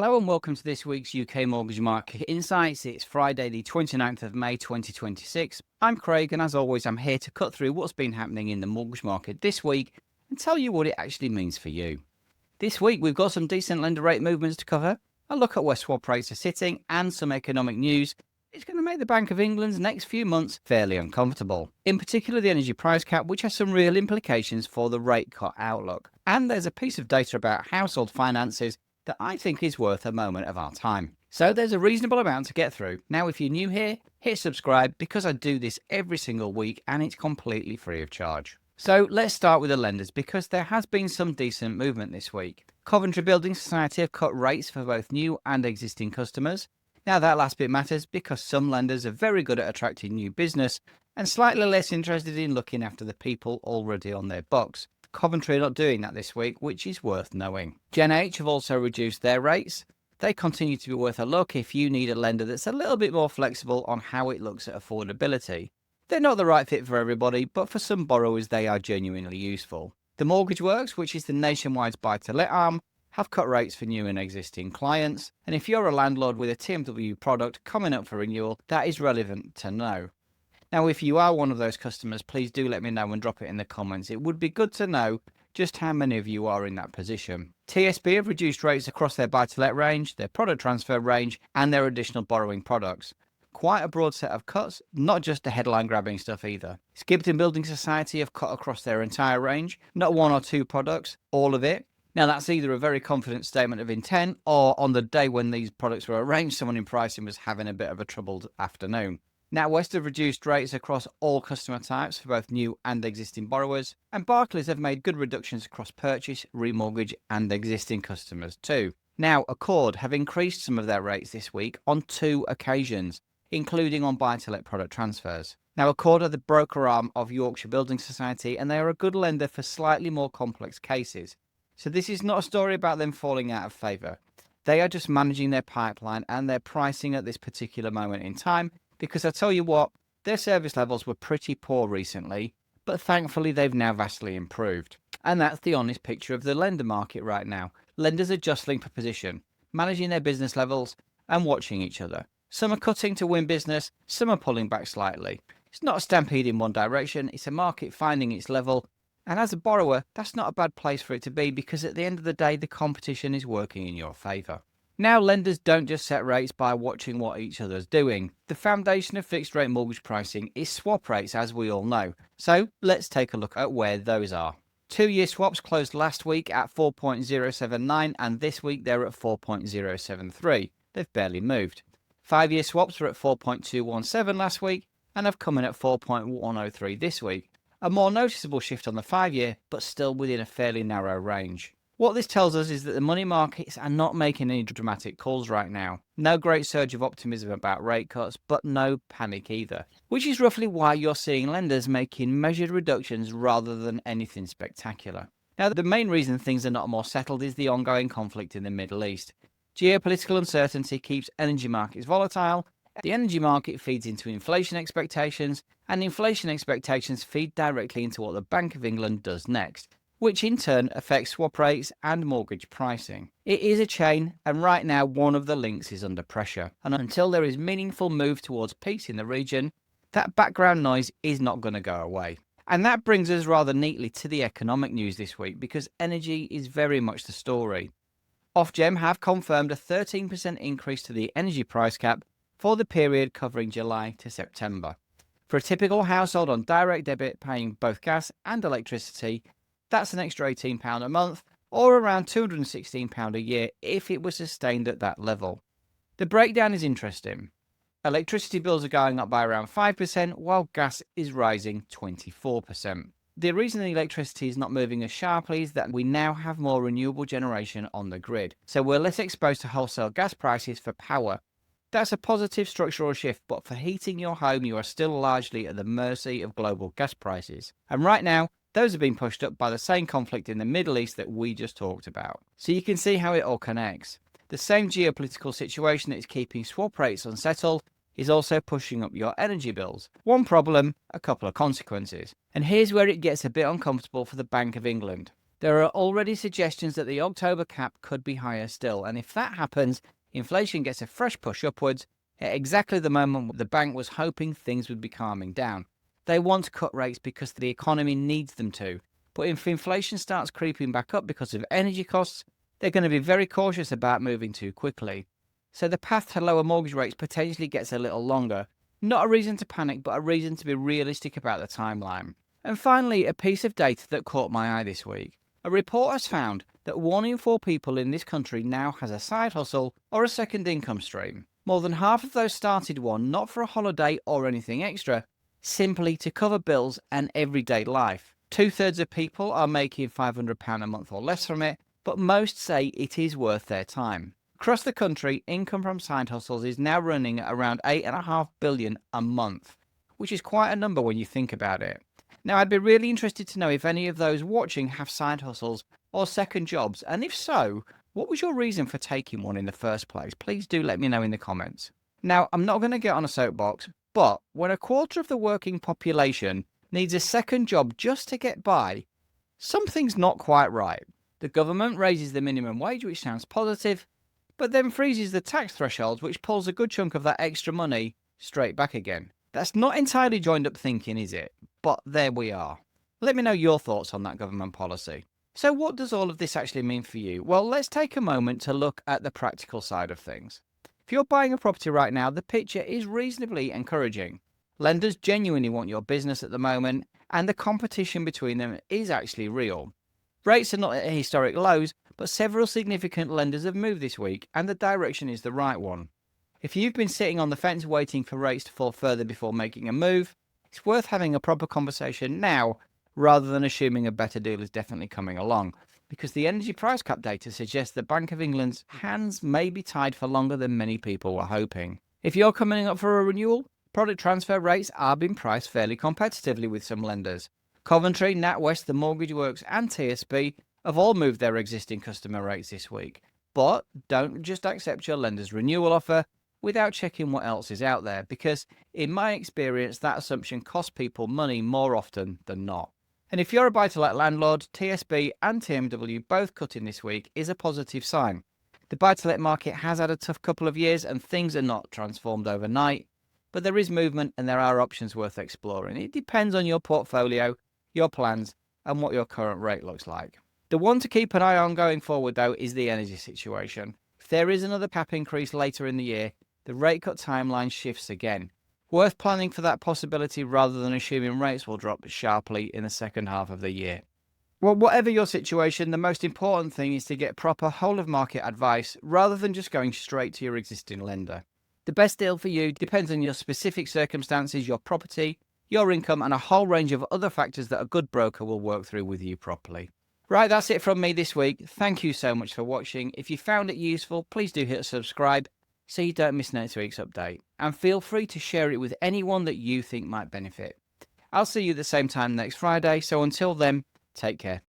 Hello and welcome to this week's UK Mortgage Market Insights. It's Friday the 29th of May 2026. I'm Craig and as always I'm here to cut through what's been happening in the mortgage market this week and tell you what it actually means for you. This week we've got some decent lender rate movements to cover, a look at where swap rates are sitting and some economic news. It's going to make the Bank of England's next few months fairly uncomfortable. In particular the energy price cap, which has some real implications for the rate cut outlook. And there's a piece of data about household finances that I think is worth a moment of our time. So there's a reasonable amount to get through. Now if you're new here, hit subscribe because I do this every single week and it's completely free of charge. So let's start with the lenders because there has been some decent movement this week. Coventry Building Society have cut rates for both new and existing customers. Now that last bit matters because some lenders are very good at attracting new business and slightly less interested in looking after the people already on their books. Coventry are not doing that this week, which is worth knowing. Gen H have also reduced their rates. They continue to be worth a look if you need a lender that's a little bit more flexible on how it looks at affordability. They're not the right fit for everybody, but for some borrowers they are genuinely useful. The Mortgage Works, which is the nationwide buy-to-let arm, have cut rates for new and existing clients. And if you're a landlord with a TMW product coming up for renewal, that is relevant to know. Now, if you are one of those customers, please do let me know and drop it in the comments. It would be good to know just how many of you are in that position. TSB have reduced rates across their buy-to-let range, their product transfer range, and their additional borrowing products. Quite a broad set of cuts, not just the headline-grabbing stuff either. Skipton Building Society have cut across their entire range, not one or two products, all of it. Now, that's either a very confident statement of intent, or on the day when these products were arranged, someone in pricing was having a bit of a troubled afternoon. NatWest have reduced rates across all customer types for both new and existing borrowers, and Barclays have made good reductions across purchase, remortgage and existing customers too. Now, Accord have increased some of their rates this week on 2 occasions, including on buy-to-let product transfers. Now, Accord are the broker arm of Yorkshire Building Society and they are a good lender for slightly more complex cases. So this is not a story about them falling out of favour. They are just managing their pipeline and their pricing at this particular moment in time, because I tell you what, their service levels were pretty poor recently, but thankfully they've now vastly improved. And that's the honest picture of the lender market right now. Lenders are jostling for position, managing their business levels and watching each other. Some are cutting to win business, some are pulling back slightly. It's not a stampede in one direction, it's a market finding its level. And as a borrower, that's not a bad place for it to be because at the end of the day, the competition is working in your favour. Now, lenders don't just set rates by watching what each other's doing. The foundation of fixed rate mortgage pricing is swap rates, as we all know. So let's take a look at where those are. 2-year swaps closed last week at 4.079 and this week they're at 4.073. They've barely moved. 5-year swaps were at 4.217 last week and have come in at 4.103 this week. A more noticeable shift on the 5-year, but still within a fairly narrow range. What this tells us is that the money markets are not making any dramatic calls right now. No great surge of optimism about rate cuts, but no panic either. Which is roughly why you're seeing lenders making measured reductions rather than anything spectacular. Now, the main reason things are not more settled is the ongoing conflict in the Middle East. Geopolitical uncertainty keeps energy markets volatile. The energy market feeds into inflation expectations, and inflation expectations feed directly into what the Bank of England does next, which in turn affects swap rates and mortgage pricing. It is a chain, and right now one of the links is under pressure. And until there is meaningful move towards peace in the region, that background noise is not going to go away. And that brings us rather neatly to the economic news this week, because energy is very much the story. Ofgem have confirmed a 13% increase to the energy price cap for the period covering July to September. For a typical household on direct debit paying both gas and electricity, that's an extra £18 a month, or around £216 a year if it was sustained at that level. The breakdown is interesting. Electricity bills are going up by around 5%, while gas is rising 24%. The reason the electricity is not moving as sharply is that we now have more renewable generation on the grid, so we're less exposed to wholesale gas prices for power. That's a positive structural shift, but for heating your home, you are still largely at the mercy of global gas prices. And right now, those have been pushed up by the same conflict in the Middle East that we just talked about. So you can see how it all connects. The same geopolitical situation that is keeping swap rates unsettled is also pushing up your energy bills. One problem, a couple of consequences. And here's where it gets a bit uncomfortable for the Bank of England. There are already suggestions that the October cap could be higher still, and if that happens, inflation gets a fresh push upwards at exactly the moment the bank was hoping things would be calming down. They want to cut rates because the economy needs them to, but if inflation starts creeping back up because of energy costs, they're going to be very cautious about moving too quickly. So the path to lower mortgage rates potentially gets a little longer. Not a reason to panic, but a reason to be realistic about the timeline. And finally, a piece of data that caught my eye this week. A report has found that 1 in 4 people in this country now has a side hustle or a second income stream. More than half of those started one not for a holiday or anything extra, simply to cover bills and everyday life. 2/3 of people are making £500 a month or less from it, but most say it is worth their time. Across the country, income from side hustles is now running at around £8.5 billion a month, which is quite a number when you think about it. Now, I'd be really interested to know if any of those watching have side hustles or second jobs, and if so, what was your reason for taking one in the first place? Please do let me know in the comments. Now, I'm not going to get on a soapbox, but when a quarter of the working population needs a second job just to get by, something's not quite right. The government raises the minimum wage, which sounds positive, but then freezes the tax thresholds, which pulls a good chunk of that extra money straight back again. That's not entirely joined up thinking, is it? But there we are. Let me know your thoughts on that government policy. So what does all of this actually mean for you? Well, let's take a moment to look at the practical side of things. If you're buying a property right now, the picture is reasonably encouraging. Lenders genuinely want your business at the moment, and the competition between them is actually real. Rates are not at historic lows, but several significant lenders have moved this week, and the direction is the right one. If you've been sitting on the fence waiting for rates to fall further before making a move, it's worth having a proper conversation now rather than assuming a better deal is definitely coming along, because the energy price cap data suggests the Bank of England's hands may be tied for longer than many people were hoping. If you're coming up for a renewal, product transfer rates are being priced fairly competitively with some lenders. Coventry, NatWest, the Mortgage Works and TSB have all moved their existing customer rates this week. But don't just accept your lender's renewal offer without checking what else is out there, because in my experience that assumption costs people money more often than not. And if you're a buy-to-let landlord, TSB and TMW both cutting this week is a positive sign. The buy-to-let market has had a tough couple of years and things are not transformed overnight, but there is movement and there are options worth exploring. It depends on your portfolio, your plans, and what your current rate looks like. The one to keep an eye on going forward, though, is the energy situation. If there is another cap increase later in the year, the rate cut timeline shifts again. Worth planning for that possibility rather than assuming rates will drop sharply in the second half of the year. Well, whatever your situation, the most important thing is to get proper whole-of-market advice rather than just going straight to your existing lender. The best deal for you depends on your specific circumstances, your property, your income, and a whole range of other factors that a good broker will work through with you properly. Right, that's it from me this week. Thank you so much for watching. If you found it useful, please do hit subscribe so you don't miss next week's update. And feel free to share it with anyone that you think might benefit. I'll see you at the same time next Friday, so until then, take care.